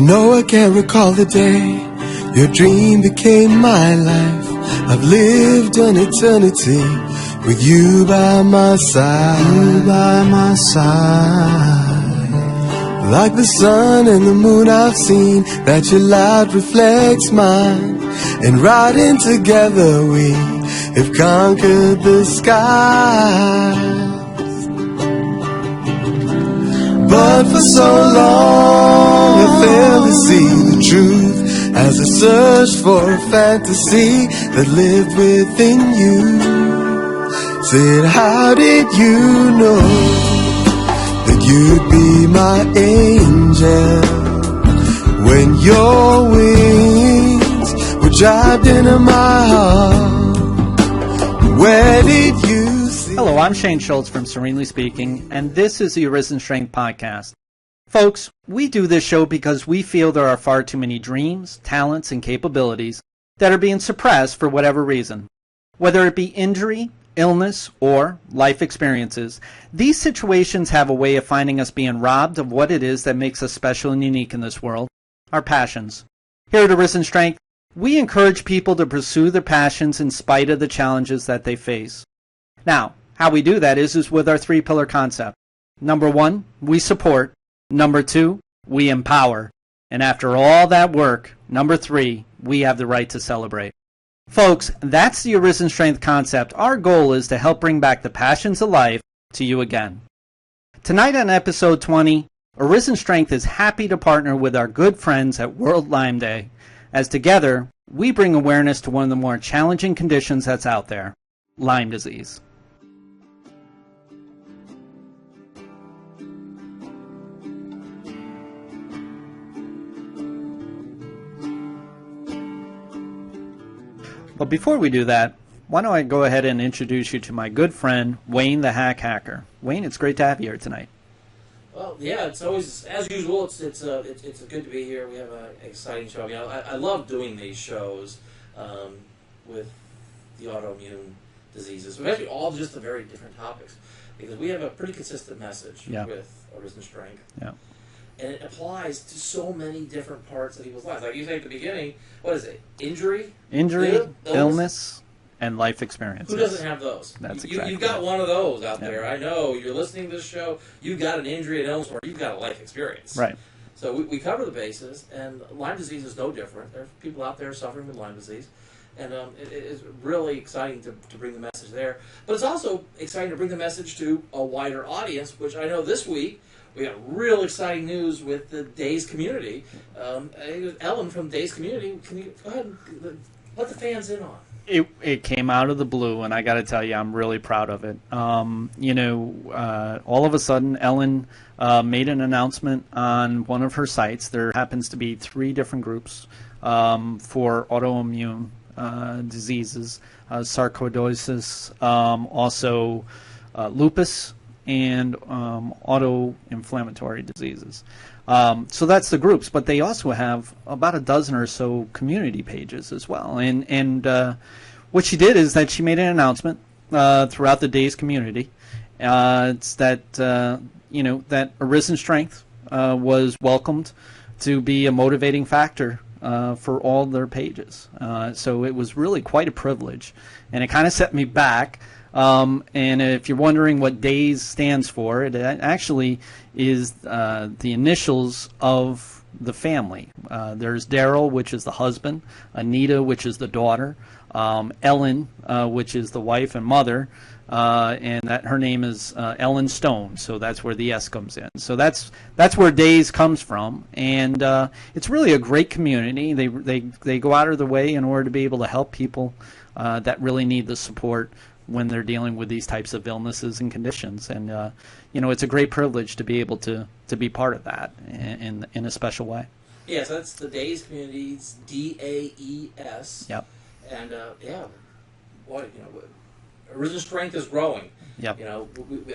No, I can't recall the day your dream became my life. I've lived an eternity with you by my side. You by my side. Like the sun and the moon I've seen, that your light reflects mine. And riding together we have conquered the skies. But for so long I failed to see the truth as I searched for a fantasy that lived within you. Said, how did you know that you'd be my angel when your wings were drived into my heart? Where did you see? Hello, I'm Shane Schulz from Serenely Speaking, and this is the Arisen Strength podcast. Folks, we do this show because we feel there are far too many dreams, talents, and capabilities that are being suppressed for whatever reason. Whether it be injury, illness, or life experiences, these situations have a way of finding us being robbed of what it is that makes us special and unique in this world, our passions. Here at Arisen Strength, we encourage people to pursue their passions in spite of the challenges that they face. Now, how we do that is with our three-pillar concept. Number one, we support. Number two, we empower. And after all that work, number three, we have the right to celebrate. Folks, that's the Arisen Strength concept. Our goal is to help bring back the passions of life to you again. Tonight on episode 20, Arisen Strength is happy to partner with our good friends at World Lyme Day, as together we bring awareness to one of the more challenging conditions that's out there, Lyme disease. But before we do that, why don't I go ahead and introduce you to my good friend, Wayne the Hack Hacker. Wayne, it's great to have you here tonight. Well, yeah, it's always, as usual, it's good to be here. We have an exciting show. I love doing these shows with the autoimmune diseases, especially all just the very different topics, because we have a pretty consistent message with Arisen Strength. Yeah. And it applies to so many different parts of people's lives. Like you say at the beginning, what is it? Injury, illness, and life experiences. Who doesn't have those? That's exactly. You've got one of those out there. I know you're listening to this show. You've got an injury, an illness, or you've got a life experience. Right. So we cover the bases, and Lyme disease is no different. There are people out there suffering with Lyme disease, and it is really exciting to bring the message there. But it's also exciting to bring the message to a wider audience, which I know this week we got real exciting news with the Days community. Ellen from Days community, can you go ahead and let the fans in on? It came out of the blue, and I got to tell you, I'm really proud of it. All of a sudden, Ellen made an announcement on one of her sites. There happens to be 3 different groups for autoimmune diseases, sarcoidosis, also lupus, and auto-inflammatory diseases. So that's the groups, but they also have about a dozen or so community pages as well. And what she did is that she made an announcement throughout the Days community. It's that that Arisen Strength was welcomed to be a motivating factor for all their pages. So it was really quite a privilege, and it kind of set me back. And if you're wondering what DAYS stands for, it actually is the initials of the family. There's Daryl, which is the husband, Anita, which is the daughter, Ellen, which is the wife and mother, and that her name is Ellen Stone, so that's where the S comes in. So that's where DAYS comes from, and it's really a great community. They go out of their way in order to be able to help people that really need the support when they're dealing with these types of illnesses and conditions. And it's a great privilege to be able to be part of that in a special way. Yeah, so that's the Days communities, DAES. Yep. And Arisen Strength is growing. Yep. I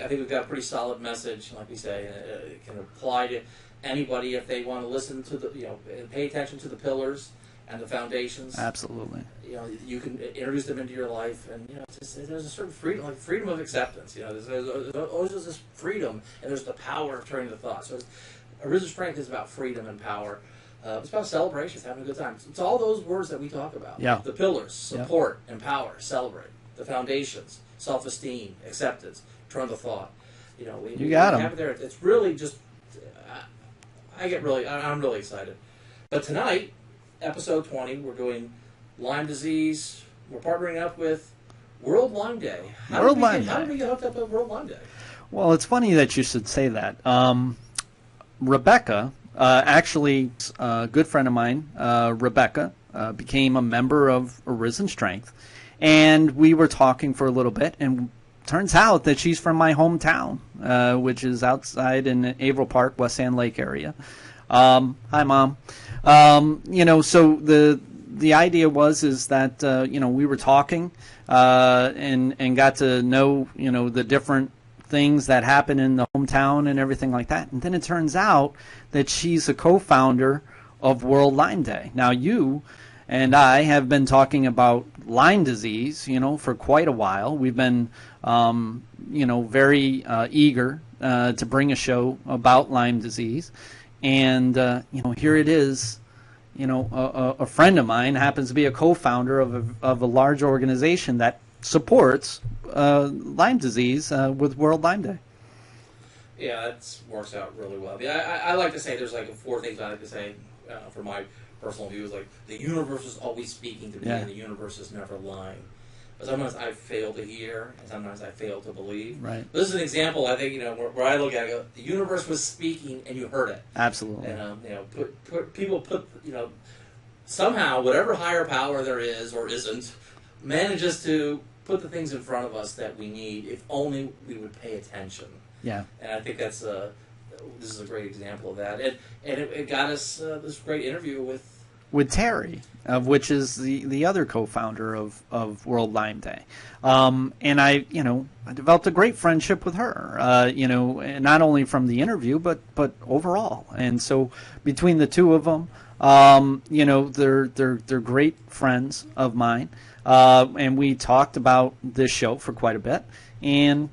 think we've got a pretty solid message, like we say. It can apply to anybody if they want to listen to pay attention to the pillars and the foundations. Absolutely. You can introduce them into your life, and there's a certain freedom, like freedom of acceptance. There's always this freedom, and there's the power of turning the thought. So, Arisen Strength is about freedom and power. It's about celebrations, having a good time. It's all those words that we talk about. Yeah. The pillars: support, empower, celebrate. The foundations: self-esteem, acceptance, turn the thought. You know, we got 'em. have it there. It's really just. I'm really excited. But tonight, episode 20, we're doing Lyme disease. We're partnering up with World Lyme Day. How did we get hooked up with World Lyme Day? Well, it's funny that you should say that. Rebecca, actually a good friend of mine, Rebecca, became a member of Arisen Strength. And we were talking for a little bit, and turns out that she's from my hometown, which is outside in Averill Park, West Sand Lake area. Hi, Mom. So the idea is that we were talking and got to know the different things that happen in the hometown and everything like that. And then it turns out that she's a co-founder of World Lyme Day. Now, you and I have been talking about Lyme disease, for quite a while. We've been, very eager to bring a show about Lyme disease. And, here it is. A friend of mine happens to be a co-founder of a large organization that supports Lyme disease with World Lyme Day. Yeah, that works out really well. I like to say there's like 4 things I like to say for my personal views. Like, the universe is always speaking to me, and the universe is never lying. But sometimes I fail to hear, and sometimes I fail to believe. Right. This is an example, I think, where I look at it, I go, the universe was speaking, and you heard it. Absolutely. And people somehow, whatever higher power there is or isn't, manages to put the things in front of us that we need, if only we would pay attention. Yeah. And I think this is a great example of that. And it got us this great interview with Terri, of which is the other co-founder of World Lyme Day. And I developed a great friendship with her, and not only from the interview, but overall. And so between the two of them, they're great friends of mine. And we talked about this show for quite a bit, and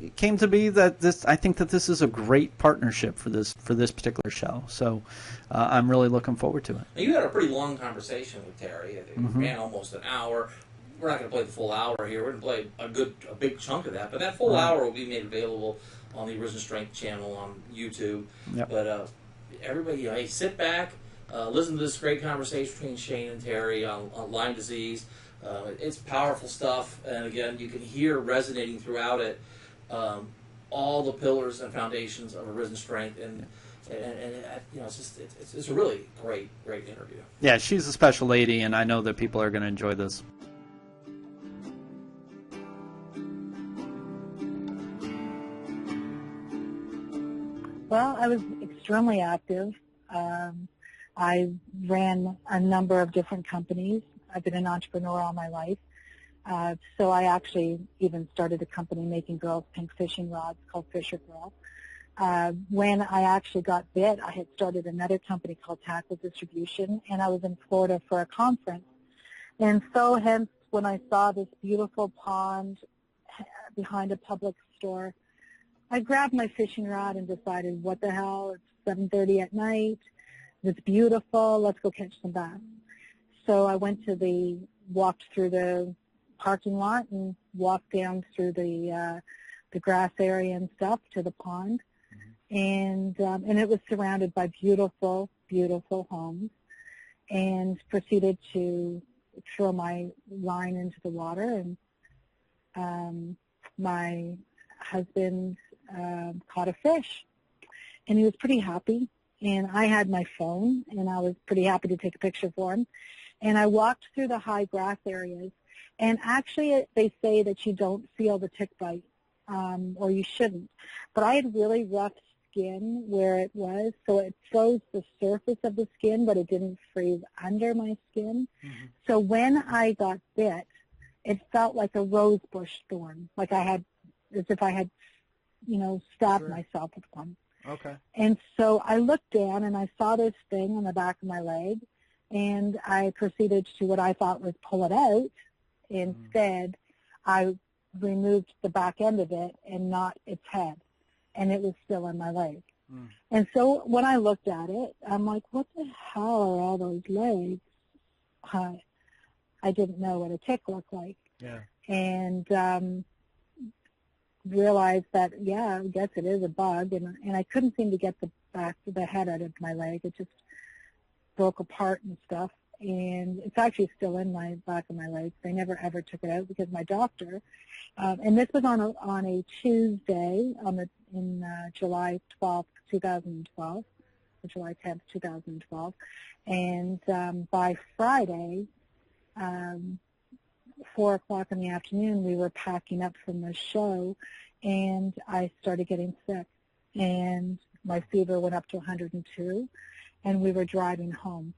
it came to be that I think that this is a great partnership for this particular show. So I'm really looking forward to it. Now, you had a pretty long conversation with Terri. I think it ran almost an hour. We're not going to play the full hour here. We're going to play a big chunk of that. But that full hour will be made available on the Arisen Strength channel on YouTube. Yep. But everybody, hey, sit back, listen to this great conversation between Shane and Terri on Lyme disease. It's powerful stuff, and again, you can hear resonating throughout it all the pillars and foundations of Arisen Strength, and it's a really great interview. Yeah, she's a special lady, and I know that people are going to enjoy this. Well, I was extremely active. I ran a number of different companies. I've been an entrepreneur all my life. So I actually even started a company making girls' pink fishing rods called Fisher Girl. When I actually got bit, I had started another company called Tackle Distribution, and I was in Florida for a conference. And so hence, when I saw this beautiful pond behind a public store, I grabbed my fishing rod and decided, what the hell, it's 7:30 at night, it's beautiful, let's go catch some bass. So I walked through the parking lot and walked down through the grass area and stuff to the pond. And it was surrounded by beautiful, beautiful homes, and proceeded to throw my line into the water. And my husband caught a fish, and he was pretty happy. And I had my phone, and I was pretty happy to take a picture for him. And I walked through the high grass areas, and actually they say that you don't feel the tick bite, or you shouldn't. But I had really rough skin where it was, so it froze the surface of the skin, but it didn't freeze under my skin. Mm-hmm. So when I got bit, it felt like a rose bush thorn, as if I had, stabbed myself with one. Okay. And so I looked down, and I saw this thing on the back of my leg, and I proceeded to what I thought was pull it out. Instead, I removed the back end of it and not its head, and it was still in my leg. And so when I looked at it, I'm like, what the hell are all those legs? I didn't know what a tick looked like. Yeah. And realized that, yeah, I guess it is a bug. And I couldn't seem to get the head out of my leg. It just broke apart and stuff. And it's actually still in my back of my leg. They never ever took it out because my doctor, and this was on a Tuesday in July 12th, 2012, or July 10th, 2012, and by Friday, 4 o'clock in the afternoon, we were packing up from the show, and I started getting sick, and my fever went up to 102, and we were driving home.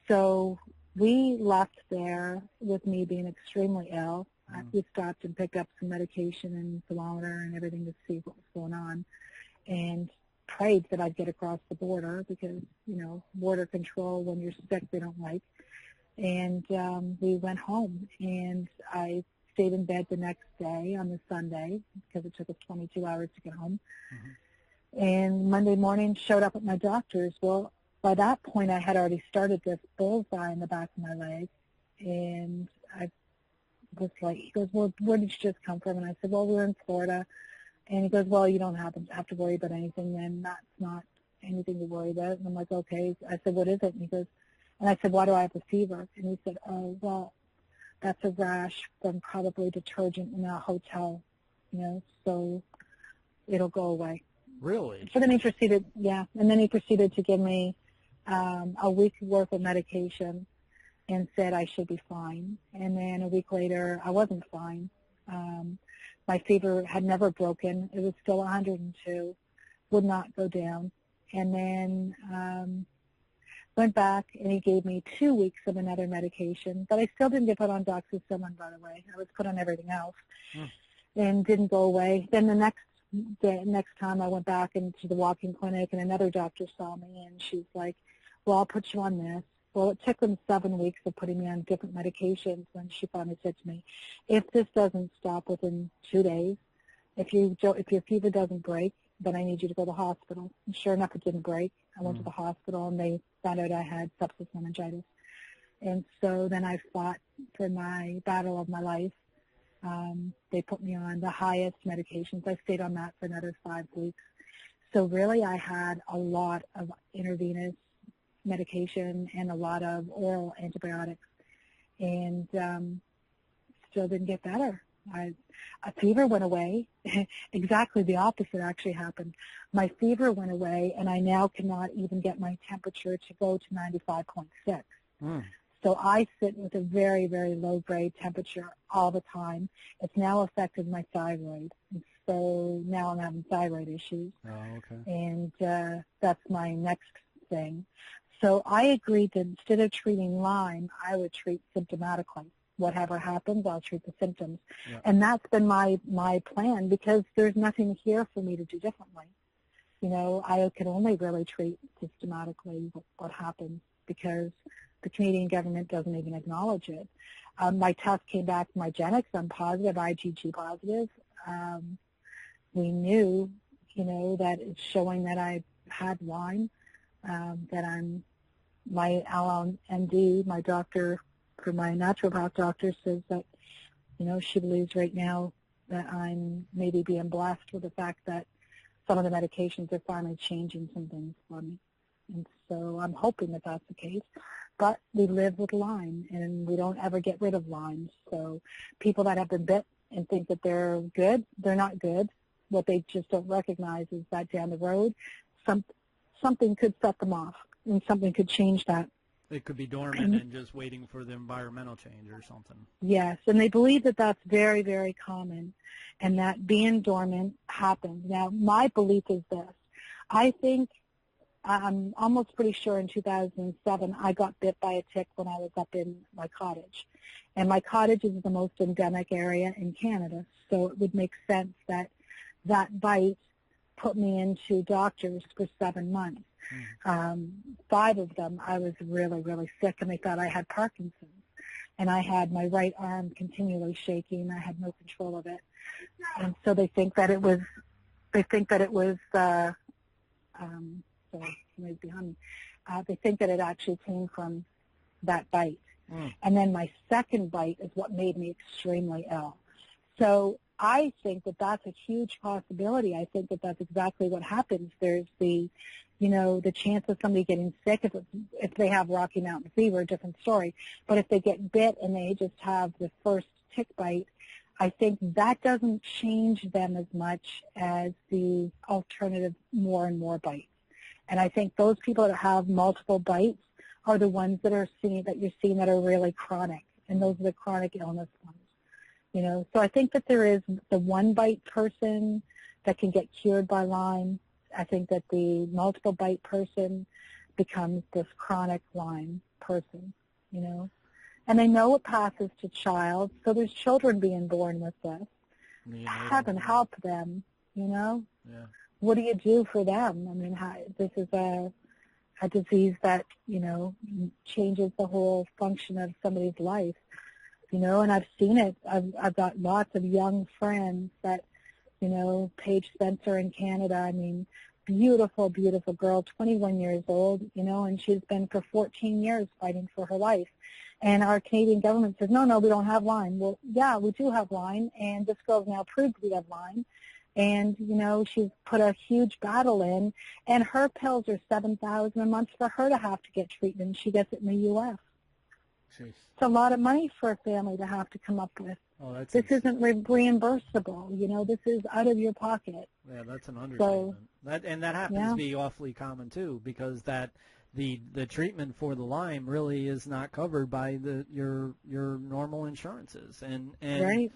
So we left there with me being extremely ill. We stopped and picked up some medication and thermometer and everything to see what was going on, and prayed that I'd get across the border because, border control when you're sick they don't like. And we went home, and I stayed in bed the next day on the Sunday because it took us 22 hours to get home. And Monday morning showed up at my doctor's. Well, by that point, I had already started this bullseye in the back of my leg, and I was like, he goes, well, where did you just come from? And I said, well, we're in Florida. And he goes, well, you don't have to worry about anything then. That's not anything to worry about. And I'm like, okay. I said, what is it? And he goes, and I said, why do I have a fever? And he said, oh, well, that's a rash from probably detergent in a hotel, so it'll go away. Really? So then he proceeded, and then he proceeded to give me a week's worth of medication and said I should be fine. And then a week later, I wasn't fine. My fever had never broken. It was still 102, would not go down. And then went back, and he gave me 2 weeks of another medication. But I still didn't get put on doxycycline, by the way. I was put on everything else and didn't go away. Then the next time I went back into the walk-in clinic, and another doctor saw me, and she's like, well, I'll put you on this. Well, it took them 7 weeks of putting me on different medications when she finally said to me, if this doesn't stop within 2 days, if your fever doesn't break, then I need you to go to the hospital. And sure enough, it didn't break. I went to the hospital, and they found out I had sepsis meningitis. And so then I fought for my battle of my life. They put me on the highest medications. I stayed on that for another 5 weeks. So really I had a lot of intravenous medication and a lot of oral antibiotics, and still didn't get better. A fever went away. Exactly the opposite actually happened. My fever went away, and I now cannot even get my temperature to go to 95.6. So I sit with a very, very low-grade temperature all the time. It's now affected my thyroid, and so now I'm having thyroid issues. Oh, okay. And that's my next thing. So I agreed that instead of treating Lyme, I would treat symptomatically. Whatever happens, I'll treat the symptoms. Yeah. And that's been my plan, because there's nothing here for me to do differently. I can only really treat systematically what happens, because the Canadian government doesn't even acknowledge it. My test came back, my genetics, I'm positive, IgG positive. We knew, that it's showing that I had Lyme, that my LMD, my doctor, for my naturopath doctor, says that, she believes right now that I'm maybe being blessed with the fact that some of the medications are finally changing some things for me. And so I'm hoping that that's the case. But we live with Lyme, and we don't ever get rid of Lyme. So people that have been bit and think that they're good, they're not good. What they just don't recognize is that down the road, something could set them off, and something could change that. It could be dormant and just waiting for the environmental change or something. Yes, and they believe that that's very, very common, and that being dormant happens. Now, my belief is this. I think, I'm almost pretty sure in 2007, I got bit by a tick when I was up in my cottage. And my cottage is the most endemic area in Canada, so it would make sense that that bite put me into doctors for 7 months. 5 of them, I was really, really sick, and they thought I had Parkinson's. And I had my right arm continually shaking. I had no control of it. And so they think that it was so somebody's behind me, they think that it actually came from that bite. And then my second bite is what made me extremely ill. So I think that that's a huge possibility. I think that that's exactly what happens. There's the, the chance of somebody getting sick if they have Rocky Mountain fever, different story. But if they get bit and they just have the first tick bite, I think that doesn't change them as much as the alternative more and more bites. And I think those people that have multiple bites are the ones that you're seeing that are really chronic, and those are the chronic illness ones. So I think that there is the one bite person that can get cured by Lyme. I think that the multiple bite person becomes this chronic Lyme person, And they know it passes to child, so there's children being born with this. Heaven help them, Yeah. What do you do for them? I mean, this is a disease that, changes the whole function of somebody's life, and I've seen it. I've got lots of young friends that, Paige Spencer in Canada, I mean, beautiful, beautiful girl, 21 years old, and she's been for 14 years fighting for her life. And our Canadian government says, no, we don't have Lyme. Well, yeah, we do have Lyme, and this girl's now proved we have Lyme. And, she's put a huge battle in, and her pills are $7,000 a month for her to have to get treatment. She gets it in the U.S. Jeez. It's a lot of money for a family to have to come up with. Oh, that's this isn't reimbursable. This is out of your pocket. Yeah, that's an understatement. That happens to be awfully common, too, because the treatment for the Lyme really is not covered by your normal insurances. And right.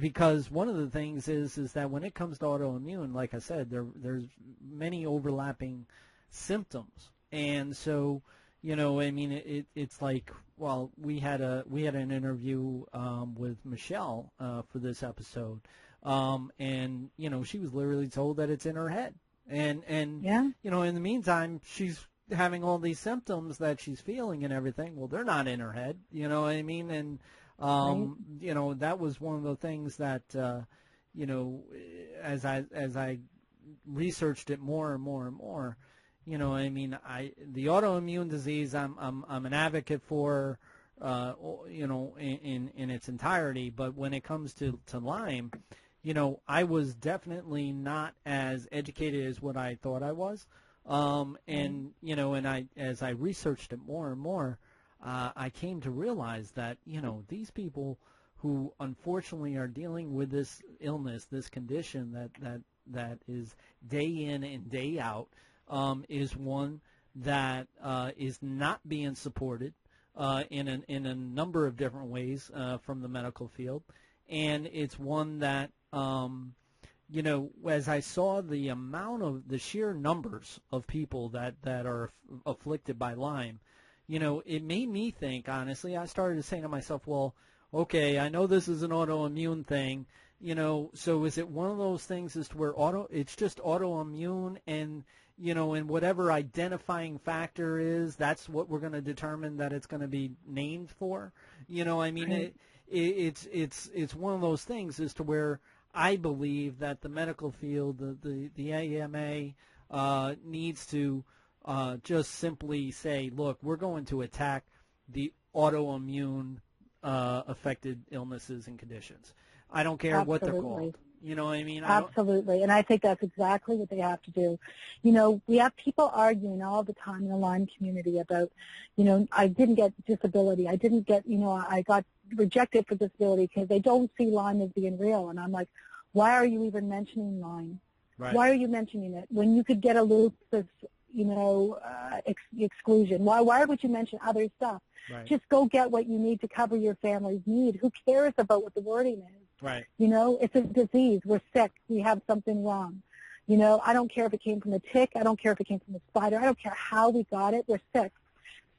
Because one of the things is that when it comes to autoimmune, like I said, there's many overlapping symptoms, and so it's like, well, we had an interview with Michelle for this episode, and she was literally told that it's in her head, and in the meantime she's having all these symptoms that she's feeling and everything. Well, they're not in her head, and that was one of the things that, as I researched it more and more and more, the autoimmune disease, I'm an advocate for, in its entirety. But when it comes to Lyme, I was definitely not as educated as what I thought I was. As I researched it more and more, I came to realize that, these people who unfortunately are dealing with this illness, this condition that is day in and day out, is one that is not being supported in a number of different ways from the medical field. And it's one that, as I saw the amount of the sheer numbers of people that are afflicted by Lyme, it made me think, honestly. I started saying to myself, well, okay, I know this is an autoimmune thing, so is it one of those things as to where it's just autoimmune and, and whatever identifying factor is, that's what we're going to determine that it's going to be named for? It's one of those things as to where I believe that the medical field, the AMA, needs to just simply say, look, we're going to attack the autoimmune affected illnesses and conditions. I don't care what they're called. Absolutely. And I think that's exactly what they have to do. We have people arguing all the time in the Lyme community about, I didn't get disability. I didn't get, I got rejected for disability because they don't see Lyme as being real. And I'm like, why are you even mentioning Lyme? Right. Why are you mentioning it when you could get a lupus, exclusion? Why would you mention other stuff? Right. Just go get what you need to cover your family's need. Who cares about what the wording is? Right. It's a disease. We're sick. We have something wrong. I don't care if it came from a tick. I don't care if it came from a spider. I don't care how we got it. We're sick.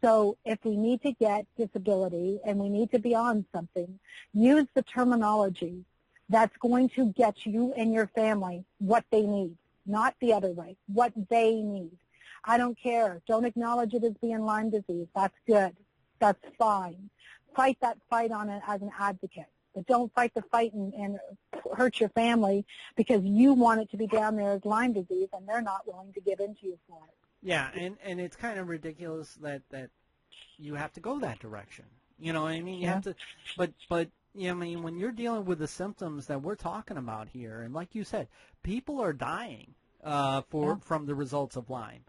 So if we need to get disability and we need to be on something, use the terminology that's going to get you and your family what they need, not the other way, what they need. I don't care. Don't acknowledge it as being Lyme disease. That's good. That's fine. Fight that fight on it as an advocate. but don't fight the fight and hurt your family because you want it to be down there as Lyme disease and they're not willing to give in to you for it. Yeah, and it's kind of ridiculous that you have to go that direction. You know what I mean? You have to, but you know, I mean, when you're dealing with the symptoms that we're talking about here, and like you said, people are dying from the results of Lyme.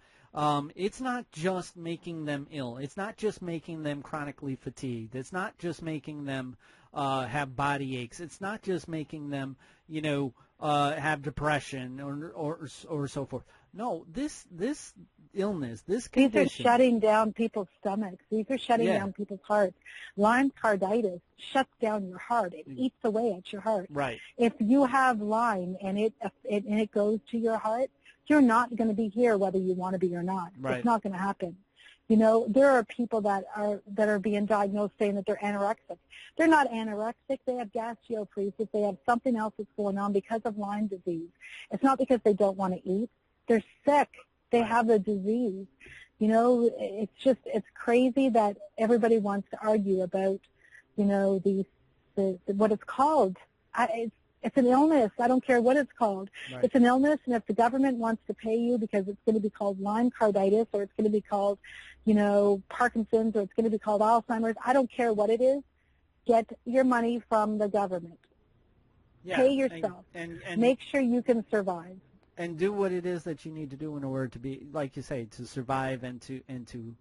It's not just making them ill. It's not just making them chronically fatigued. It's not just making them have body aches. It's not just making them, you know, have depression or so forth. No, this illness, this condition. These are shutting down people's stomachs. These are shutting down people's hearts. Lyme carditis shuts down your heart. It eats away at your heart. Right. If you have Lyme and it goes to your heart, you're not going to be here whether you want to be or not. Right. It's not going to happen. You know, there are people that are being diagnosed saying that they're anorexic. They're not anorexic. They have gastroparesis. They have something else that's going on because of Lyme disease. It's not because they don't want to eat. They're sick. They have the disease. You know, it's crazy that everybody wants to argue about, you know, what it's called. It's an illness. I don't care what it's called. Right. It's an illness, and if the government wants to pay you because it's going to be called Lyme carditis or it's going to be called, you know, Parkinson's or it's going to be called Alzheimer's, I don't care what it is. Get your money from the government. Yeah, pay yourself. And make sure you can survive. And do what it is that you need to do in order to be, like you say, to survive and to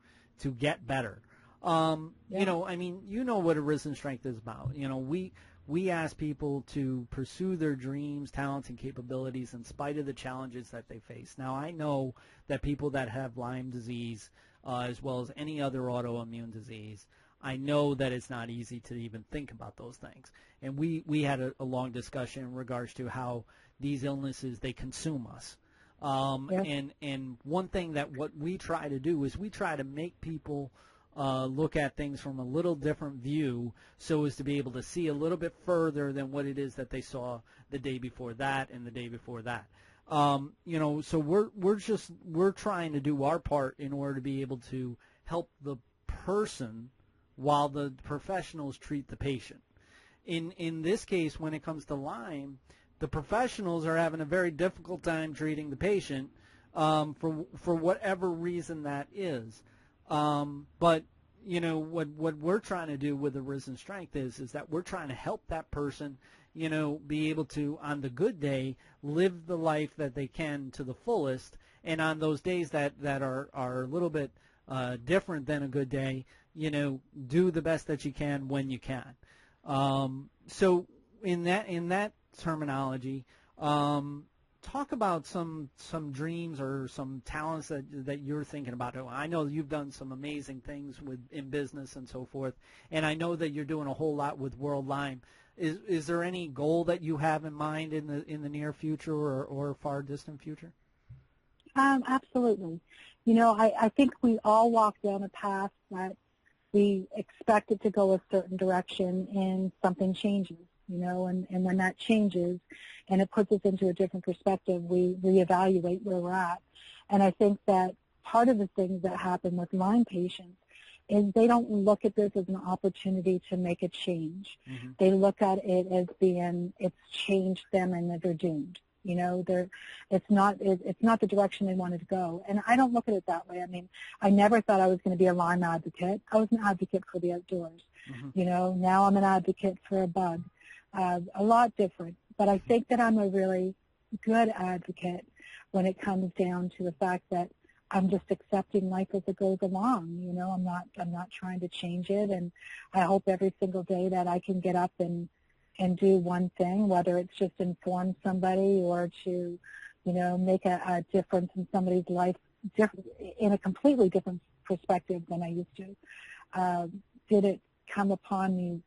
get better. You know, I mean, you know what Arisen Strength is about. You know, we ask people to pursue their dreams, talents, and capabilities in spite of the challenges that they face. Now, I know that people that have Lyme disease, as well as any other autoimmune disease, I know that it's not easy to even think about those things. And we had a long discussion in regards to how these illnesses, they consume us. And one thing that what we try to do is we try to make people look at things from a little different view so as to be able to see a little bit further than what it is that they saw the day before that and the day before that. You know, so we're trying to do our part in order to be able to help the person while the professionals treat the patient. In this case, when it comes to Lyme, the professionals are having a very difficult time treating the patient for whatever reason that is. But you know what we're trying to do with Arisen Strength is that we're trying to help that person, you know, be able to, on the good day, live the life that they can to the fullest, and on those days that are a little bit different than a good day, you know, do the best that you can when you can. So in that terminology, talk about some dreams or some talents that you're thinking about. I know you've done some amazing things in business and so forth, and I know that you're doing a whole lot with World Lyme. Is there any goal that you have in mind in the near future or far distant future? Absolutely. You know, I think we all walk down a path that we expect it to go a certain direction and something changes, you know, and when that changes and it puts us into a different perspective, we reevaluate where we're at. And I think that part of the things that happen with Lyme patients is they don't look at this as an opportunity to make a change. Mm-hmm. They look at it as being it's changed them and that they're doomed. You know, it's not the direction they wanted to go. And I don't look at it that way. I mean, I never thought I was going to be a Lyme advocate. I was an advocate for the outdoors. Mm-hmm. You know, now I'm an advocate for a bug. A lot different. But I think that I'm a really good advocate when it comes down to the fact that I'm just accepting life as it goes along. You know, I'm not trying to change it. And I hope every single day that I can get up and do one thing, whether it's just inform somebody or to, you know, make a difference in somebody's life in a completely different perspective than I used to. Did it come upon me,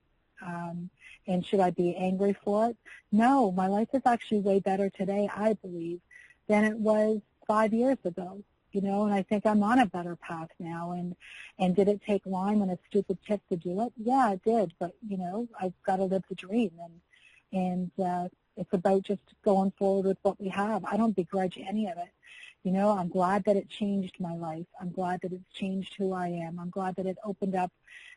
and should I be angry for it? No, my life is actually way better today, I believe, than it was 5 years ago. You know, and I think I'm on a better path now. And did it take Lyme and a stupid tip to do it? Yeah, it did. But, you know, I've got to live the dream. And it's about just going forward with what we have. I don't begrudge any of it. You know, I'm glad that it changed my life. I'm glad that it's changed who I am. I'm glad that it opened up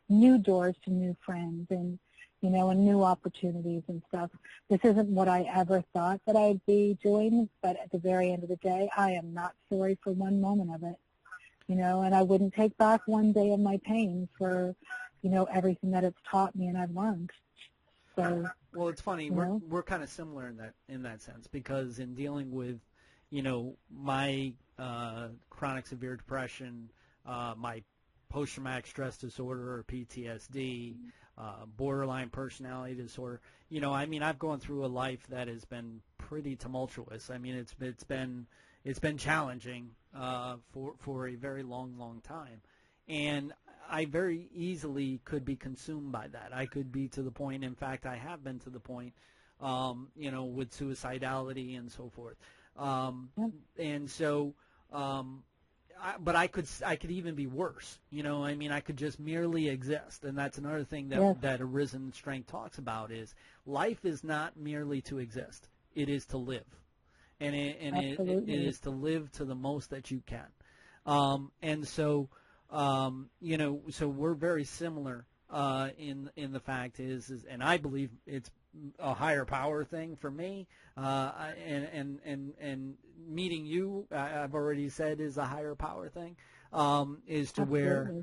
new doors to new friends. And, and new opportunities and stuff. This isn't what I ever thought that I'd be doing, but at the very end of the day, I am not sorry for one moment of it, and I wouldn't take back one day of my pain for, everything that it's taught me and I've learned. So, well, it's funny. We're kind of similar in that sense, because in dealing with, my chronic severe depression, my post-traumatic stress disorder or PTSD, borderline personality disorder. I've gone through a life that has been pretty tumultuous. It's been challenging for a very long time, and I very easily could be consumed by that. I could be to the point. In fact, I have been to the point, with suicidality and so forth. And so. But I could even be worse. I could just merely exist, and that's another thing that Arisen Strength talks about is life is not merely to exist; it is to live, and it is to live to the most that you can. And so, so we're very similar in the fact is, and I believe it's a higher power thing for me, and meeting you, I've already said, is a higher power thing, is to where,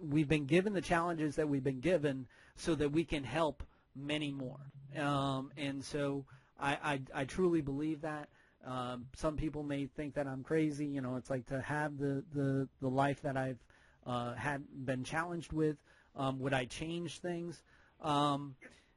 we've been given the challenges that we've been given so that we can help many more, and so I truly believe that. Some people may think that I'm crazy. It's like to have the life that I've been challenged with. Would I change things?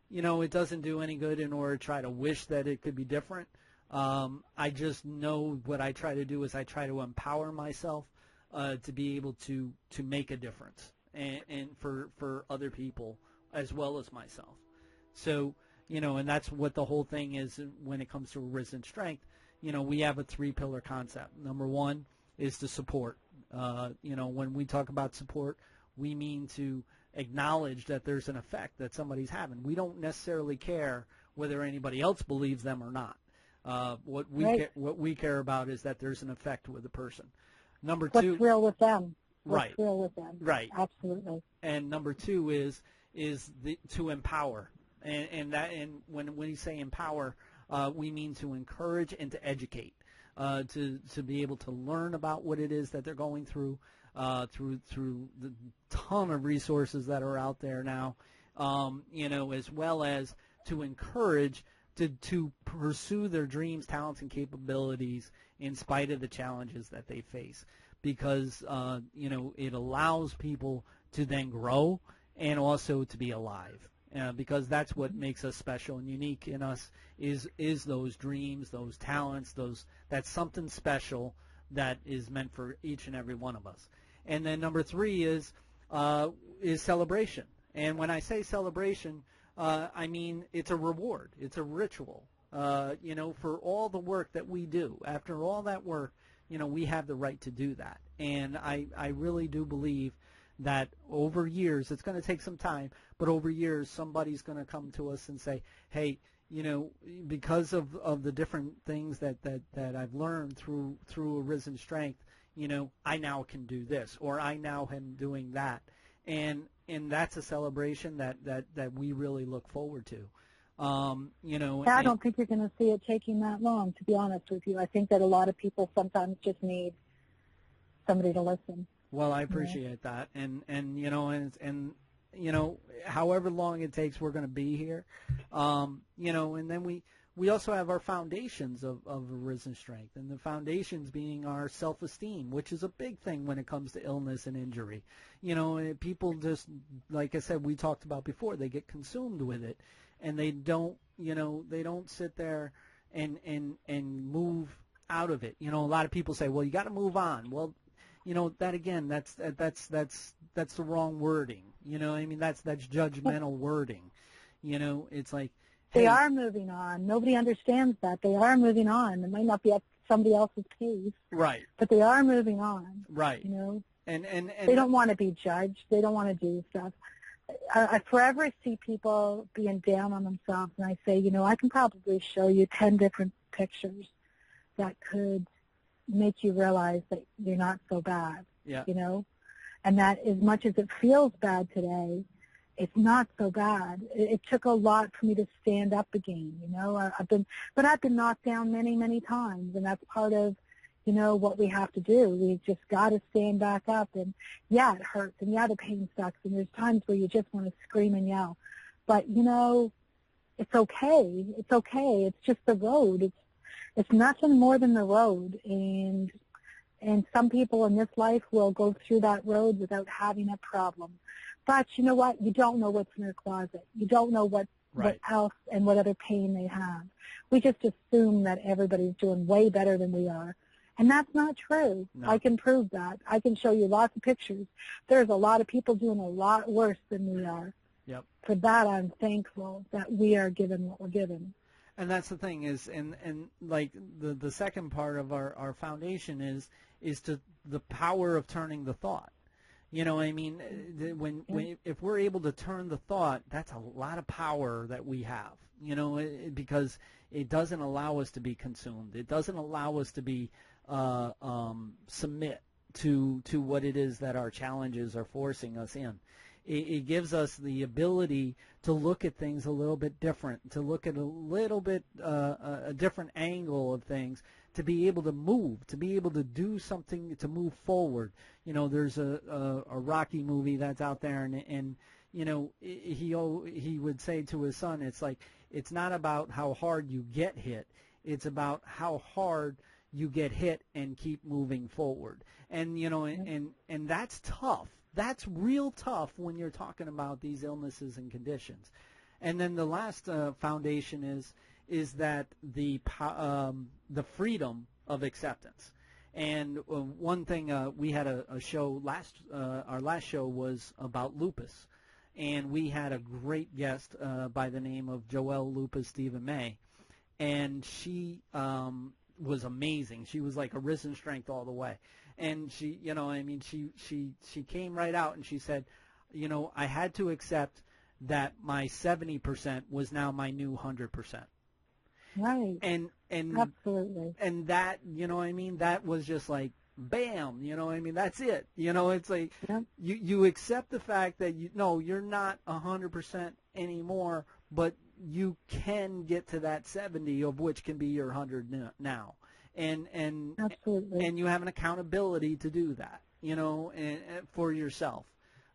It doesn't do any good in order to try to wish that it could be different. I just know what I try to do is I try to empower myself to be able to make a difference and for other people as well as myself. So, and that's what the whole thing is when it comes to Arisen Strength. We have a 3-pillar concept. Number one is to support. When we talk about support, we mean to acknowledge that there's an effect that somebody's having. We don't necessarily care whether anybody else believes them or not. What we care about is that there's an effect with the person. Number two, what's real with them? Right. What's real with them? Right. Absolutely. And number two is to empower. And when we say empower, we mean to encourage and to educate. To be able to learn about what it is that they're going through the ton of resources that are out there now, as well as to encourage to pursue their dreams, talents, and capabilities in spite of the challenges that they face, because it allows people to then grow and also to be alive. Because that's what makes us special and unique in us is those dreams, those talents, that's something special that is meant for each and every one of us. And then number three is celebration. And when I say celebration, I mean it's a reward, it's a ritual. For all the work that we do. After all that work, we have the right to do that. And I really do believe that over years, it's going to take some time, but over years somebody's going to come to us and say, hey, because of the different things that I've learned through Arisen Strength, I now can do this, or I now am doing that. And that's a celebration that we really look forward to. I don't think you're going to see it taking that long, to be honest with you. I think that a lot of people sometimes just need somebody to listen. Well, I appreciate that, and however long it takes, we're going to be here, and then we also have our foundations of Arisen Strength, and the foundations being our self-esteem, which is a big thing when it comes to illness and injury. People just, like I said, we talked about before, they get consumed with it, and they don't sit there and move out of it. A lot of people say, well, you got to move on. Well, that again, that's the wrong wording. That's judgmental wording. It's like, hey, they are moving on. Nobody understands that. They are moving on. It might not be at somebody else's pace. Right. But they are moving on. Right. And they don't want to be judged. They don't want to do stuff. I forever see people being down on themselves, and I say, I can probably show you 10 different pictures that could make you realize that you're not so bad, Yeah. and that as much as it feels bad today, it's not so bad. It took a lot for me to stand up again. I've been knocked down many, many times, and that's part of, what we have to do. We just got to stand back up, and yeah, it hurts, and yeah, the pain sucks, and there's times where you just want to scream and yell, but it's okay. It's okay. It's just the road. It's nothing more than the road, and some people in this life will go through that road without having a problem. But you know what? You don't know what's in their closet. You don't know what else and what other pain they have. We just assume that everybody's doing way better than we are. And that's not true. No. I can prove that. I can show you lots of pictures. There's a lot of people doing a lot worse than we are. Yep. For that, I'm thankful that we are given what we're given. And that's the thing is, and like the second part of our foundation is to the power of turning the thought. I mean, if we're able to turn the thought, that's a lot of power that we have, because it doesn't allow us to be consumed. It doesn't allow us to be submit to what it is that our challenges are forcing us in. It gives us the ability to look at things a little bit different, to look at a little bit a different angle of things, to be able to move, to be able to do something, to move forward. There's a Rocky movie that's out there, and he would say to his son, it's like, it's not about how hard you get hit, it's about how hard you get hit and keep moving forward. And and that's tough. That's real tough when you're talking about these illnesses and conditions. And then the last foundation is that the freedom of acceptance. And one thing, we had a show our last show was about lupus, and we had a great guest by the name of Joelle Lupus Stephen May, and she was amazing. She was like Arisen Strength all the way. And she, she came right out and she said, I had to accept that my 70% was now my new 100%. Right. And absolutely. And that, that was just like, bam, that's it. It's like, yep. you accept the fact that you're not 100% anymore, but you can get to that 70, of which can be your 100 now. And absolutely. And you have an accountability to do that, and for yourself.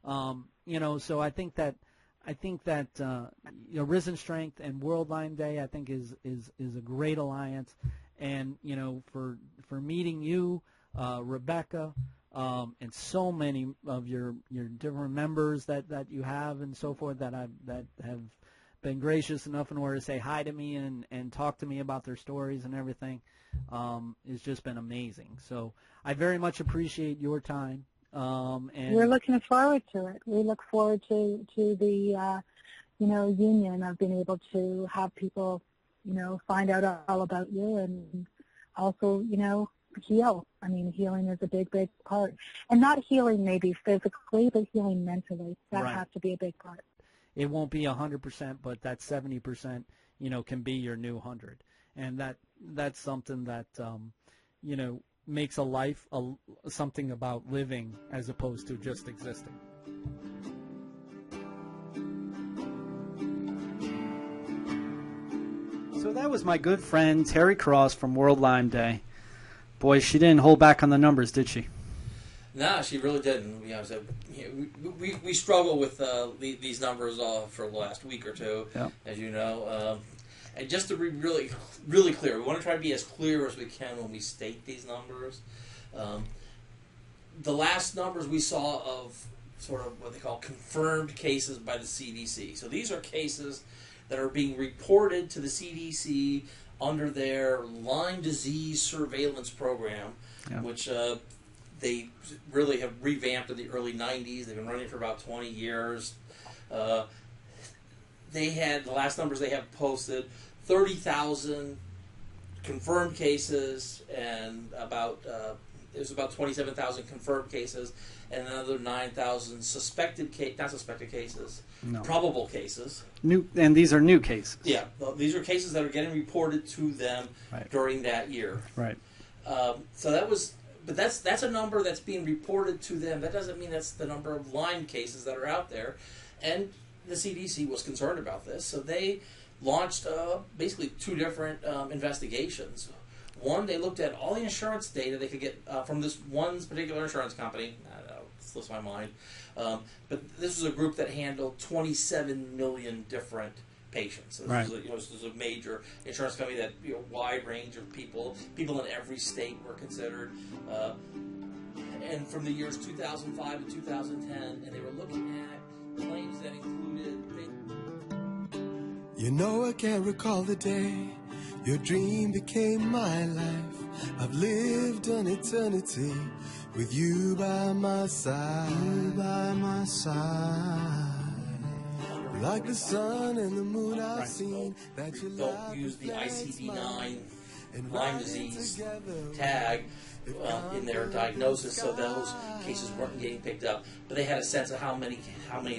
So I think that Arisen Strength and World Lyme Day, I think is a great alliance. And for meeting you, Rebecca, and so many of your different members that you have and so forth that have been gracious enough in order to say hi to me and talk to me about their stories and everything. It's just been amazing. So I very much appreciate your time. And we're looking forward to it. We look forward to the union of being able to have people find out all about you, and also heal. I mean, healing is a big part, and not healing maybe physically, but healing mentally. That right. has to be a big part. It won't be 100%, but that 70%, can be your new 100, and that's something that makes a life something about living as opposed to just existing. So that was my good friend Terri Cross from World Lyme Day. Boy, she didn't hold back on the numbers, did she? No, she really didn't. We struggle with these numbers for the last week or two, yep. As you know. And just to be really, really clear, we want to try to be as clear as we can when we state these numbers. The last numbers we saw of sort of what they call confirmed cases by the CDC. So these are cases that are being reported to the CDC under their Lyme Disease surveillance program, yep. Which they really have revamped in the early 90s. They've been running for about 20 years. They had, the last numbers they have posted, 30,000 confirmed cases, and it was about 27,000 confirmed cases, and another 9,000 probable cases. And these are new cases. Yeah, these are cases that are getting reported to them right. during that year. Right. So that was but that's a number that's being reported to them. That doesn't mean that's the number of Lyme cases that are out there. And the CDC was concerned about this, so they launched basically two different investigations. One, they looked at all the insurance data they could get from this one particular insurance company. I don't know, it slips my mind. But this was a group that handled 27 million different patients. So this, Right. this is a major insurance company that wide range of people in every state were considered. And from the years 2005 to 2010, and they were looking at claims that included. You know I can't recall the day your dream became my life. I've lived an eternity with you by my side. You by my side. Like the sun and the moon I've seen that you Don't use the ICD-9 Lyme disease tag in their diagnosis, so those cases weren't getting picked up. But they had a sense of how many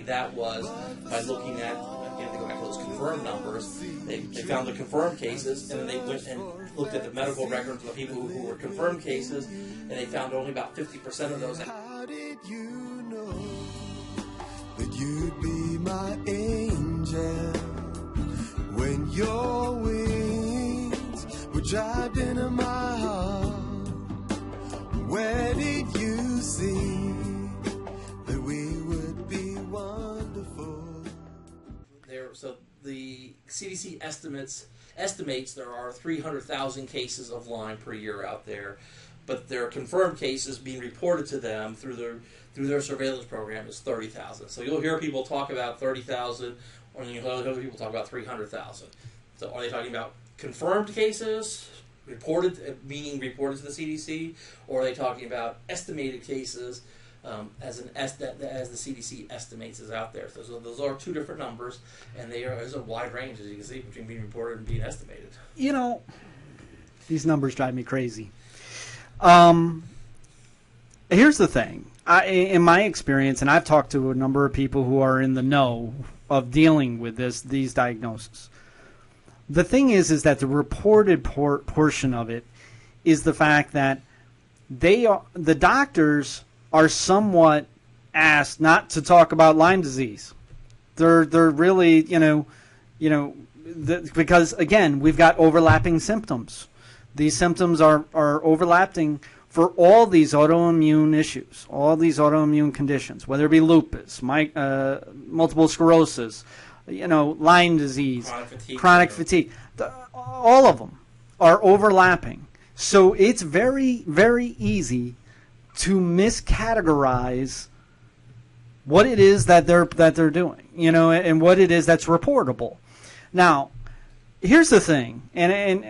that was by looking at, again, they go back to those confirmed numbers. They found the confirmed cases, and then they went and looked at the medical records of the people who were confirmed cases, and they found only about 50% of those. How did you know that you'd be my angel when your wings were jabbed into my heart? Where did you see that we would be wonderful? So the CDC estimates there are 300,000 cases of Lyme per year out there, but their confirmed cases being reported to them through their surveillance program is 30,000. So you'll hear people talk about 30,000, or you'll hear people talk about 300,000. So are they talking about confirmed cases, meaning reported to the CDC, or are they talking about estimated cases as the CDC estimates is out there? So those are two different numbers, and there's a wide range, as you can see, between being reported and being estimated. These numbers drive me crazy. Here's the thing. In my experience, and I've talked to a number of people who are in the know of dealing with these diagnoses. The thing is that the reported portion of it is the fact that the doctors are somewhat asked not to talk about Lyme disease. They're really, because again, we've got overlapping symptoms. These symptoms are overlapping for all these autoimmune issues, all these autoimmune conditions, whether it be lupus, multiple sclerosis, Lyme disease, chronic fatigue. All of them are overlapping. So it's very, very easy to miscategorize what it is that they're doing, and what it is that's reportable. Now, here's the thing, and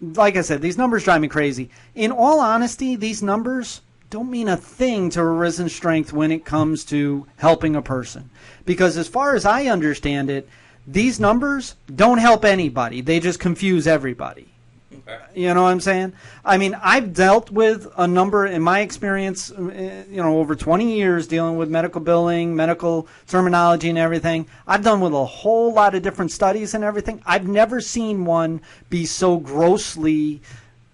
like I said, these numbers drive me crazy. In all honesty, these numbers don't mean a thing to Arisen Strength when it comes to helping a person. Because as far as I understand it, these numbers don't help anybody. They just confuse everybody. Okay. You know what I'm saying? I mean, I've dealt with a number, in my experience, over 20 years dealing with medical billing, medical terminology and everything. I've done with a whole lot of different studies and everything. I've never seen one be so grossly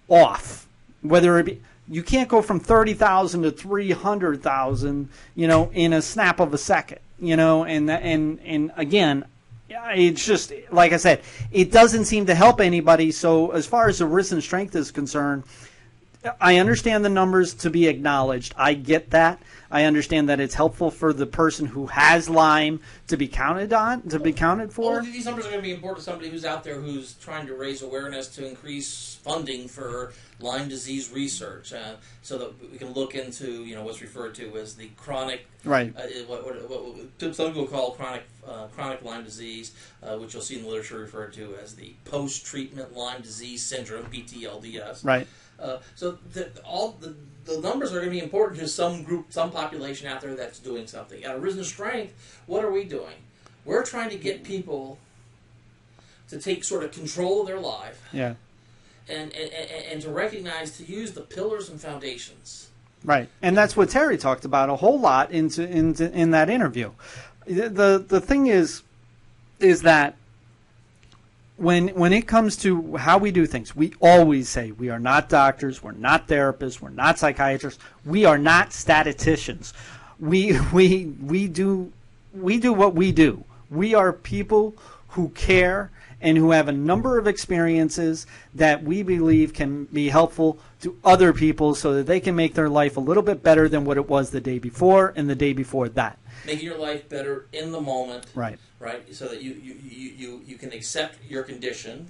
off. Whether it be, you can't go from 30,000 to 300,000, in a snap of a second, and again, it's just, like I said, it doesn't seem to help anybody. So as far as Arisen Strength is concerned, I understand the numbers to be acknowledged. I get that. I understand that it's helpful for the person who has Lyme to be counted for. Well, these numbers are going to be important to somebody who's out there who's trying to raise awareness to increase funding for Lyme disease research, so that we can look into what's referred to as the chronic, right? What some people call chronic Lyme disease, which you'll see in the literature referred to as the post-treatment Lyme disease syndrome, PTLDS. Right. So all the numbers are going to be important to some group, some population out there that's doing something. At Arisen Strength, what are we doing? We're trying to get people to take sort of control of their life. Yeah. And to recognize, to use the pillars and foundations. Right, and that's what Terri talked about a whole lot in that interview. The thing is that when it comes to how we do things, we always say we are not doctors, we're not therapists, we're not psychiatrists, we are not statisticians. We do what we do. We are people who care and who have a number of experiences that we believe can be helpful to other people so that they can make their life a little bit better than what it was the day before and the day before that. Making your life better in the moment, right? So that you can accept your condition,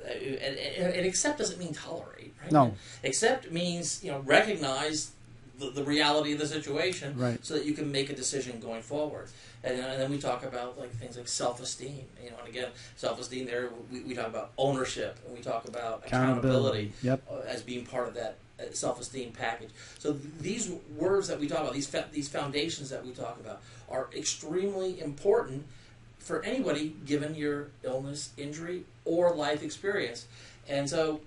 and accept doesn't mean tolerate, right? No. Accept means recognize the reality of the situation, right, so that you can make a decision going forward. And then we talk about things like self-esteem, and again, self-esteem there, we talk about ownership, and we talk about accountability, yep, as being part of that self-esteem package. So these words that we talk about, these foundations that we talk about, are extremely important for anybody given your illness, injury, or life experience. And so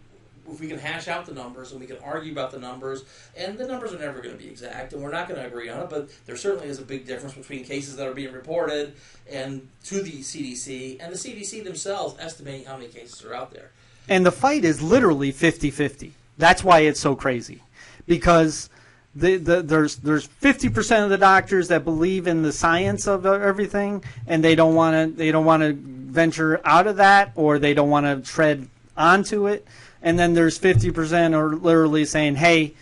if we can hash out the numbers and we can argue about the numbers, and the numbers are never going to be exact, and we're not going to agree on it, but there certainly is a big difference between cases that are being reported and to the CDC, and the CDC themselves estimating how many cases are out there. And the fight is literally 50-50. That's why it's so crazy, because there's 50% of the doctors that believe in the science of everything, and they don't want to venture out of that, or they don't want to tread onto it. And then there's 50% are literally saying, "Hey,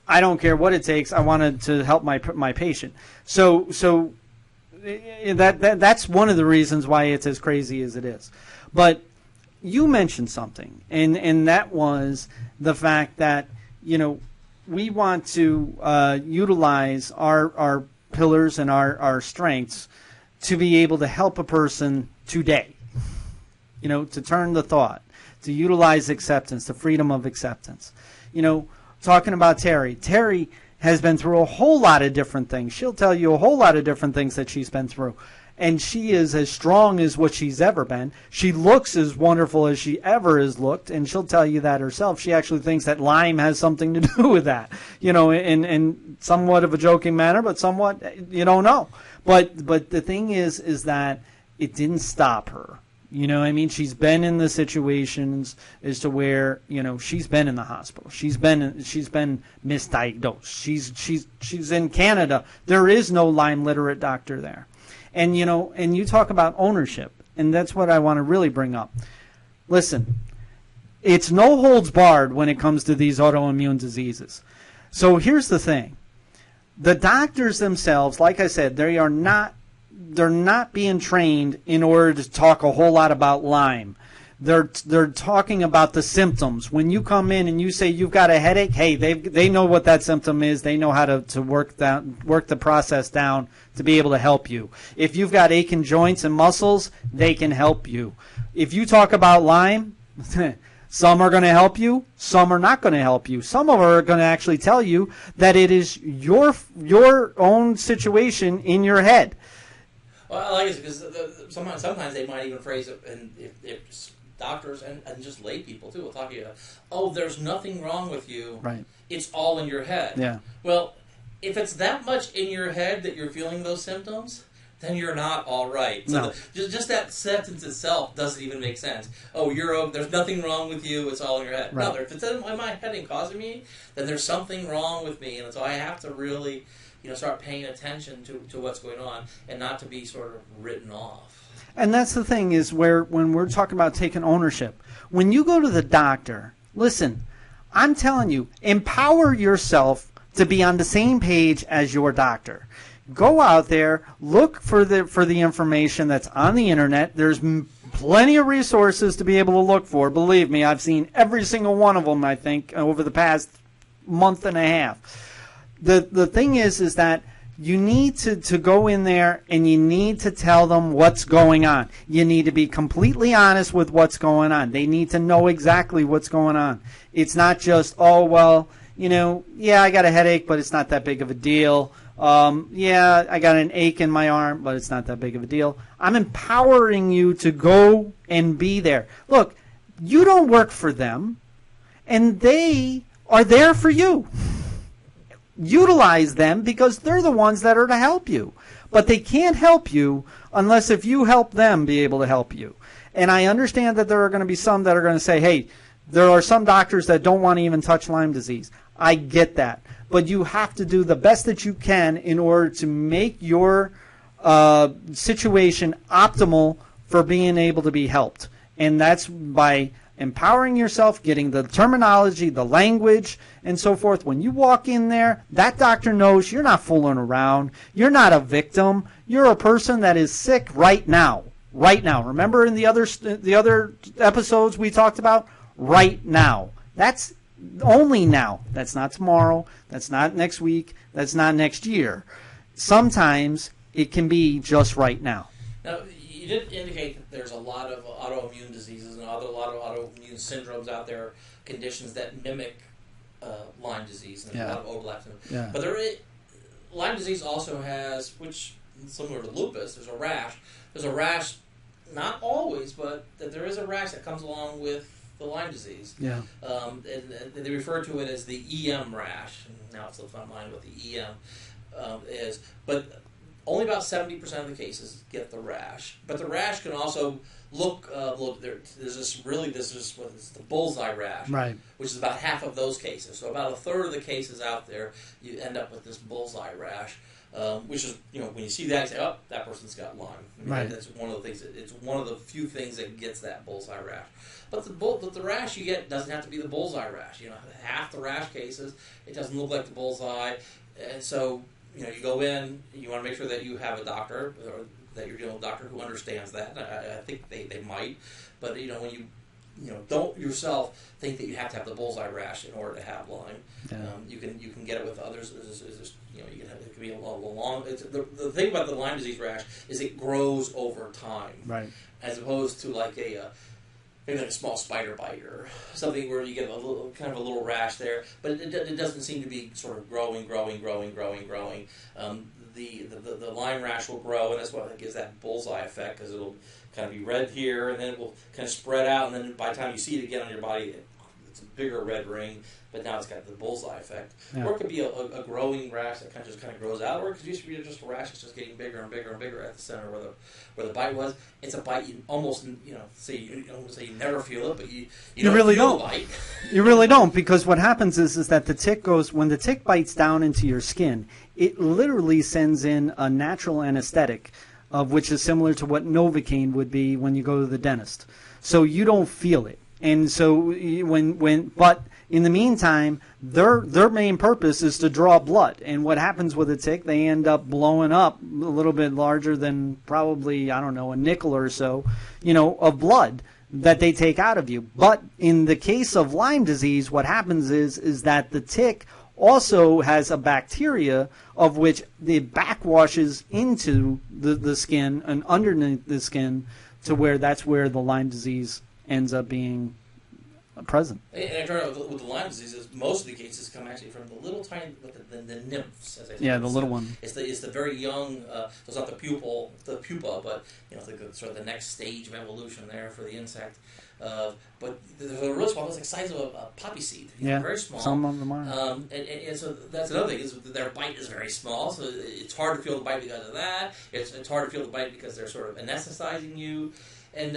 I don't care what it takes. I wanted to help my patient." So that's one of the reasons why it's as crazy as it is. But you mentioned something, and that was the fact that we want to utilize our pillars and our strengths to be able to help a person today. To turn the thought, to utilize acceptance, the freedom of acceptance. Talking about Terri has been through a whole lot of different things. She'll tell you a whole lot of different things that she's been through. And she is as strong as what she's ever been. She looks as wonderful as she ever has looked, and she'll tell you that herself. She actually thinks that Lyme has something to do with that, in somewhat of a joking manner, but somewhat, you don't know. But the thing is that it didn't stop her. She's been in the situations as to where, she's been in the hospital. She's been misdiagnosed. She's in Canada. There is no Lyme literate doctor there. And you talk about ownership, and that's what I want to really bring up. Listen, it's no holds barred when it comes to these autoimmune diseases. So here's the thing. The doctors themselves, like I said, they're not being trained in order to talk a whole lot about Lyme. They're talking about the symptoms. When you come in and you say you've got a headache, hey, they know what that symptom is. They know how to work the process down to be able to help you. If you've got aching joints and muscles, they can help you. If you talk about Lyme, some are going to help you, some are not going to help you. Some of them are going to actually tell you that it is your own situation in your head. Well, I like it because sometimes they might even phrase it, and if doctors and just lay people too will talk to you, there's nothing wrong with you. Right. It's all in your head. Yeah. Well, if it's that much in your head that you're feeling those symptoms, then you're not all right. So no. Just that sentence itself doesn't even make sense. There's nothing wrong with you, it's all in your head. Right. No, if it's in my head and causing me, then there's something wrong with me, and so I have to really start paying attention to what's going on and not to be sort of written off. And that's the thing is when we're talking about taking ownership, when you go to the doctor, listen, I'm telling you, empower yourself to be on the same page as your doctor. Go out there, look for the information that's on the internet. There's plenty of resources to be able to look for. Believe me, I've seen every single one of them, I think, over the past month and a half. The thing is that you need to go in there and you need to tell them what's going on. You need to be completely honest with what's going on. They need to know exactly what's going on. It's not just, I got a headache, but it's not that big of a deal. I got an ache in my arm, but it's not that big of a deal. I'm empowering you to go and be there. Look, you don't work for them, and they are there for you. Utilize them because they're the ones that are to help you. But they can't help you unless if you help them be able to help you. And I understand that there are going to be some that are going to say, hey, there are some doctors that don't want to even touch Lyme disease. I get that. But you have to do the best that you can in order to make your situation optimal for being able to be helped. And that's by empowering yourself, getting the terminology, the language, and so forth. When you walk in there, that doctor knows you're not fooling around. You're not a victim. You're a person that is sick right now. Right now. Remember in the other episodes we talked about? Right now. That's only now. That's not tomorrow. That's not next week. That's not next year. Sometimes it can be just right now. Now, you did indicate that there's a lot of autoimmune diseases and a lot of autoimmune syndromes out there, conditions that mimic Lyme disease, and there's a lot of overlaps in them. Yeah. But Lyme disease also has, which similar to lupus, there's a rash. There's a rash, not always, but that there is a rash that comes along with the Lyme disease. Yeah. And they refer to it as the EM rash. Now it's slipped my mind what the EM is, but only about 70% of the cases get the rash. But the rash can also look there's what's the bullseye rash, right, which is about half of those cases. So about a third of the cases out there, you end up with this bullseye rash, which is, when you see that, you say, oh, that person's got Lyme. Right. That's one of the things. It's one of the few things that gets that bullseye rash. But the rash you get doesn't have to be the bullseye rash. Half the rash cases, it doesn't look like the bullseye, and so you go in. You want to make sure that you have a doctor, or that you're dealing with a doctor who understands that. I think they might, but when you don't yourself think that you have to have the bullseye rash in order to have Lyme. Yeah. You can get it with others. You can have, it can be a long. The thing about the Lyme disease rash is it grows over time, right? As opposed to like maybe like a small spider bite or something where you get a little rash there, but it doesn't seem to be sort of growing. The Lyme rash will grow, and that's what gives that bullseye effect, because it'll kind of be red here, and then it will kind of spread out, and then by the time you see it again on your body, it's a bigger red ring, but now it's got the bullseye effect. Yeah. Or it could be a growing rash that kind of grows out, or it could just be just a rash that's just getting bigger and bigger and bigger at the center where the bite was. It's a bite you almost, say you never feel it, but you really don't don't. feel the bite. You really don't, because what happens is that the tick goes, when the tick bites down into your skin, it literally sends in a natural anesthetic, of which is similar to what Novocaine would be when you go to the dentist. So you don't feel it. And so but in the meantime, their main purpose is to draw blood. And what happens with a tick, they end up blowing up a little bit larger than probably, I don't know, a nickel or so, of blood that they take out of you. But in the case of Lyme disease, what happens is that the tick also has a bacteria of which it backwashes into the skin and underneath the skin, to where that's where the Lyme disease ends up being present. And I turn out with the Lyme disease, is most of the cases come actually from the little tiny, the nymphs, as I say. Yeah, the little one. It's the very young. So it's not the pupa, but sort of the next stage of evolution there for the insect. But they're really small. It's like the size of a poppy seed. Very small. Some of them are. And so that's another thing, is their bite is very small, so it's hard to feel the bite because of that. It's hard to feel the bite because they're sort of anesthetizing you. And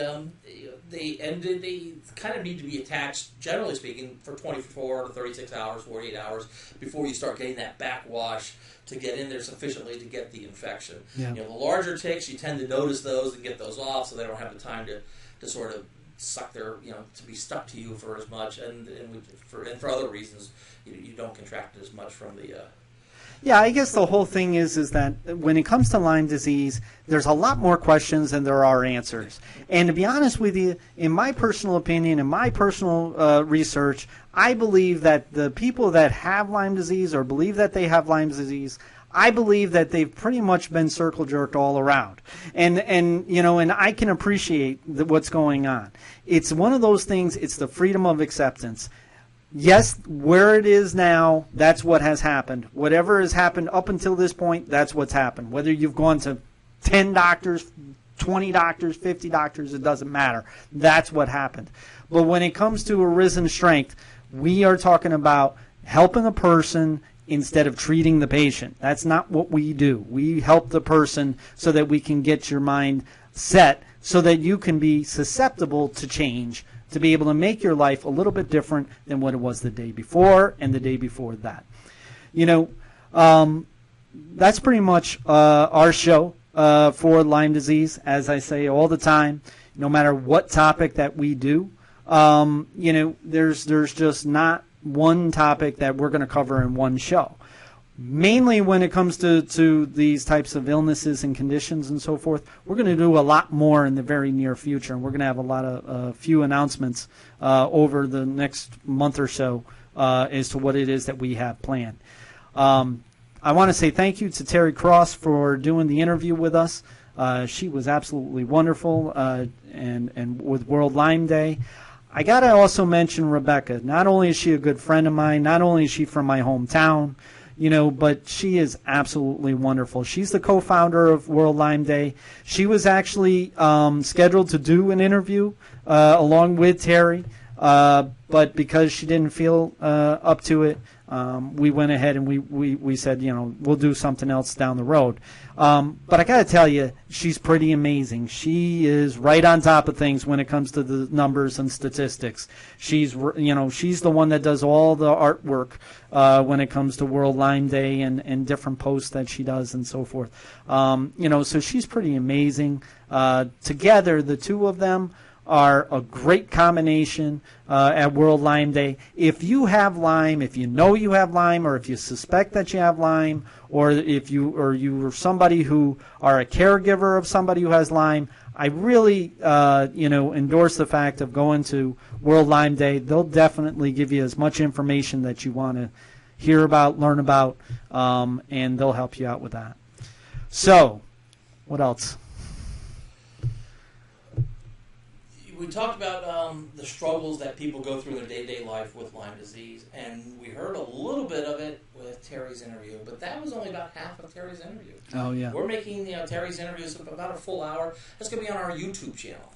they kind of need to be attached, generally speaking, for 24 to 36 hours, 48 hours before you start getting that backwash to get in there sufficiently to get the infection. Yeah. The larger ticks, you tend to notice those and get those off, so they don't have the time to sort of suck their, to be stuck to you for as much, and for other reasons, you don't contract it as much from the. Yeah, I guess the whole thing is that when it comes to Lyme disease, there's a lot more questions than there are answers. And to be honest with you, in my personal opinion, in my personal research, I believe that the people that have Lyme disease or believe that they have Lyme disease, I believe that they've pretty much been circle jerked all around. And I can appreciate what's going on. It's one of those things, it's the freedom of acceptance. Yes, where it is now, that's what has happened. Whatever has happened up until this point, that's what's happened. Whether you've gone to 10 doctors, 20 doctors, 50 doctors, it doesn't matter. That's what happened. But when it comes to Arisen Strength, we are talking about helping a person instead of treating the patient. That's not what we do. We help the person so that we can get your mind set so that you can be susceptible to change, to be able to make your life a little bit different than what it was the day before and the day before that. You know, that's pretty much our show for Lyme disease. As I say all the time, no matter what topic that we do, you know, there's just not one topic that we're going to cover in one show. Mainly when it comes to these types of illnesses and conditions and so forth, we're going to do a lot more in the very near future, and we're going to have a lot of few announcements over the next month or so as to what it is that we have planned. I want to say thank you to Terri Cross for doing the interview with us. She was absolutely wonderful, and with World Lyme Day. I got to also mention Rebecca. Not only is she a good friend of mine, not only is she from my hometown, you know, but she is absolutely wonderful. She's the co-founder of World Lyme Day. She was actually scheduled to do an interview along with Terri, but because she didn't feel up to it, we went ahead and we said, you know, we'll do something else down the road. But I got to tell you, she's pretty amazing. She is right on top of things when it comes to the numbers and statistics. She's, you know, she's the one that does all the artwork when it comes to World Lyme Day and different posts that she does and so forth. You know, so she's pretty amazing. Together, the two of them are a great combination at World Lyme Day. If you have Lyme, if you know you have Lyme, or if you suspect that you have Lyme, or if you are somebody who are a caregiver of somebody who has Lyme, I really you know, endorse the fact of going to World Lyme Day. They'll definitely give you as much information that you want to hear about, learn about, and they'll help you out with that. So, what else? We talked about the struggles that people go through in their day-to-day life with Lyme disease, and we heard a little bit of it with Terri's interview, but that was only about half of Terri's interview. Oh, yeah. We're making Terri's interviews about a full hour. That's going to be on our YouTube channel.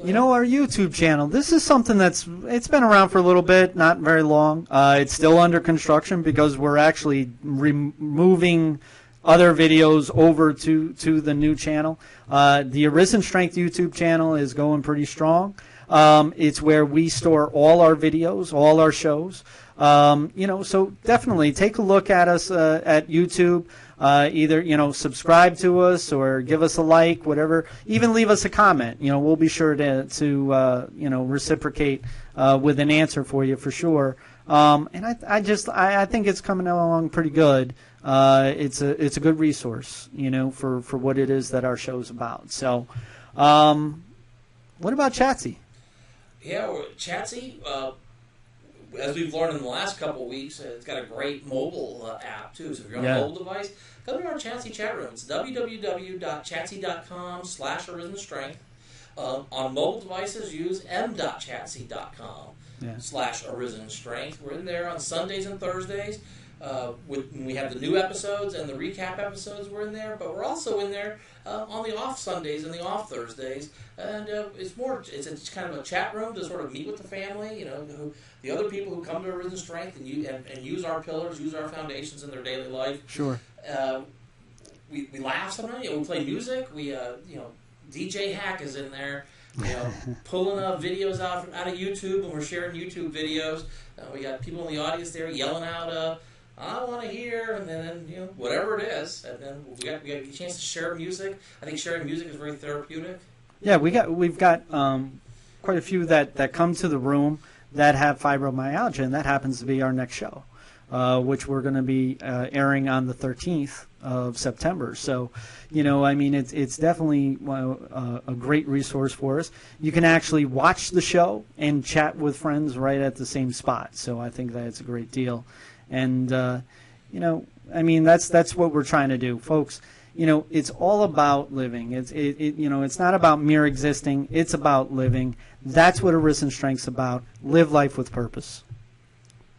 You know, our YouTube channel, this is something it's been around for a little bit, not very long. It's still under construction because we're actually removing other videos over to the new channel. The Arisen Strength YouTube channel is going pretty strong. It's where we store all our videos, all our shows. You know, so definitely take a look at us at YouTube. Either, you know, subscribe to us or give us a like, whatever. Even leave us a comment. You know, we'll be sure to you know, reciprocate with an answer for you for sure. And I think it's coming along pretty good. It's a good resource, you know, for what it is that our show's about. So, what about Chatzy? Yeah, Chatzy, as we've learned in the last couple of weeks, it's got a great mobile app too. So if you're on a mobile device, go to our Chatzy chat room. It's www.chatzy.com/ArisenStrength. On mobile devices, use m.chatzy.com/ArisenStrength. We're in there on Sundays and Thursdays. We have the new episodes and the recap episodes. We're in there, but we're also in there on the off Sundays and the off Thursdays. And it's kind of a chat room to sort of meet with the family, you know, the other people who come to Arisen Strength and use our pillars, use our foundations in their daily life. Sure. We laugh sometimes. You know, we play music. We you know, DJ Hack is in there, you know, pulling videos out of YouTube, and we're sharing YouTube videos. We got people in the audience there yelling out, "I want to hear," and then, you know, whatever it is, and then we got a chance to share music. I think sharing music is very therapeutic. Yeah, we've got quite a few that come to the room that have fibromyalgia, and that happens to be our next show, which we're going to be airing on the 13th of September. So, you know, I mean, it's definitely a great resource for us. You can actually watch the show and chat with friends right at the same spot. So I think that's a great deal. And, you know, I mean, that's what we're trying to do, folks. You know, it's all about living. You know, it's not about mere existing. It's about living. That's what Arisen Strength's about. Live life with purpose.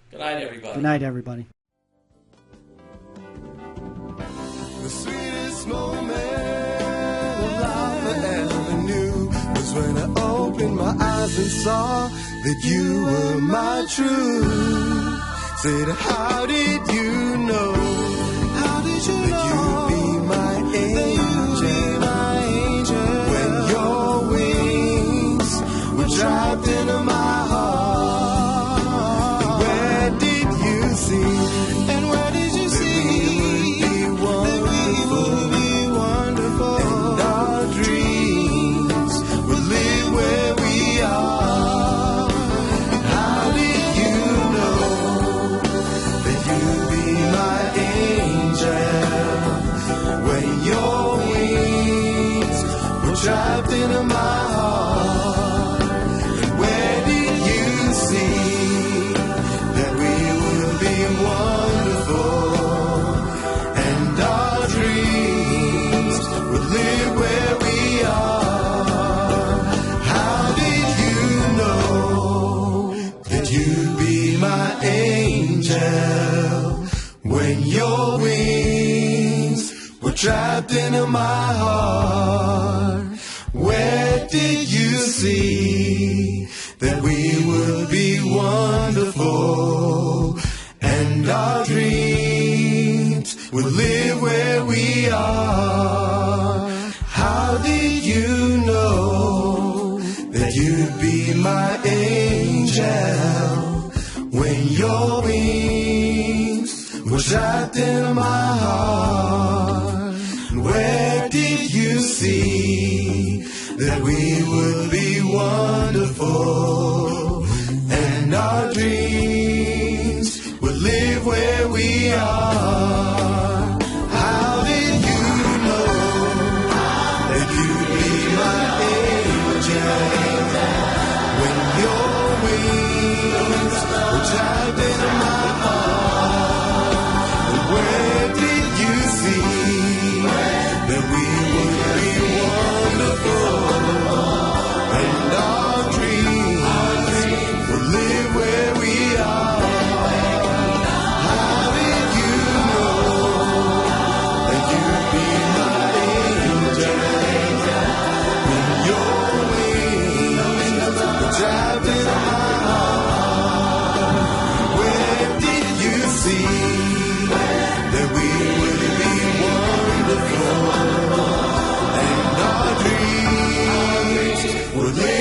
Good night, everybody. Good night, everybody. The sweetest moment of life I ever knew was when I opened my eyes and saw that you were my truth. Said, how did you know? How did you know? That you'd be my angel. When you're trapped into my heart. And where did you see that we would be wonderful and our dreams would live where we are? How did you know that you'd be my angel when your wings were trapped into my heart? Where did you see that we would be wonderful and our dreams would live where we are? How did you know that you'd be my angel when your wings were trapped in my heart? Where did you see that we would be wonderful and our dreams would live where we are? How did you know that you'd be my angel when your wings were trapped in my heart? Where did you see that we would be wonderful and our dreams would live where we are? How did you know that you'd be my angel when your wings were trapped in my heart? Where did you see that we would be wonderful and our dreams would live